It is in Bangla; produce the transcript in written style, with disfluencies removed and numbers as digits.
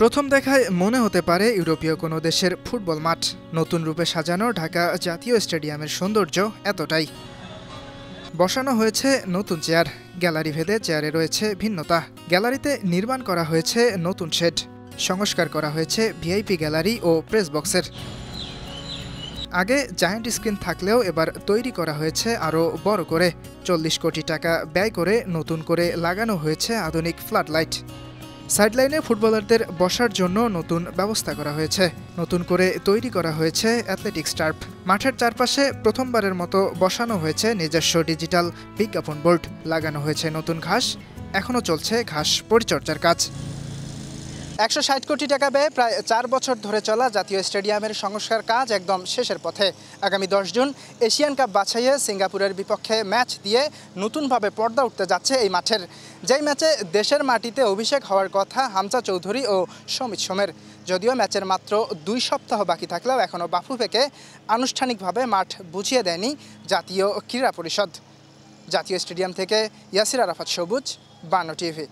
প্রথম দেখায় মনে হতে পারে ইউরোপীয় কোনো দেশের ফুটবল মাঠ। নতুন রূপে সাজানো ঢাকা জাতীয় স্টেডিয়ামের সৌন্দর্য এতটাই। বসানো হয়েছে নতুন চেয়ার, গ্যালারি ভেদে চেয়ারে রয়েছে ভিন্নতা। গ্যালারিতে নির্মাণ করা হয়েছে নতুন শেড, সংস্কার করা হয়েছে ভিআইপি গ্যালারি ও প্রেস বক্সের। আগে জায়ান্ট স্ক্রিন থাকলেও এবার তৈরি করা হয়েছে আরও বড় করে। 40 কোটি টাকা ব্যয় করে নতুন করে লাগানো হয়েছে আধুনিক ফ্লাড লাইট। সাইডলাইনে ফুটবলারদের বসার জন্য নতুন ব্যবস্থা করা হয়েছে। নতুন করে তৈরি করা হয়েছে অ্যাথলেটিক্স টার্ফ। মাঠের চারপাশে প্রথমবারের মতো বসানো হয়েছে নিজস্ব ডিজিটাল বিজ্ঞাপন বোর্ড। লাগানো হয়েছে নতুন ঘাস। এখনও চলছে ঘাস পরিচর্যার কাজ। 160 কোটি টাকা ব্যয়ে প্রায় 4 বছর ধরে চলা জাতীয় স্টেডিয়ামের সংস্কার কাজ একদম শেষের পথে। আগামী 10 জুন এশিয়ান কাপ বাছাইয়ে সিঙ্গাপুরের বিপক্ষে ম্যাচ দিয়ে নতুনভাবে পর্দা উঠতে যাচ্ছে এই মাঠের। যেই ম্যাচে দেশের মাটিতে অভিষেক হওয়ার কথা হামজা চৌধুরী ও সমিত সোমের। যদিও ম্যাচের মাত্র 2 সপ্তাহ বাকি থাকলেও এখনও বাফুফেকে আনুষ্ঠানিকভাবে মাঠ বুঝিয়ে দেয়নি জাতীয় ক্রীড়া পরিষদ। জাতীয় স্টেডিয়াম থেকে ইয়াসির আরাফাত সবুজ, বান্ন টিভি।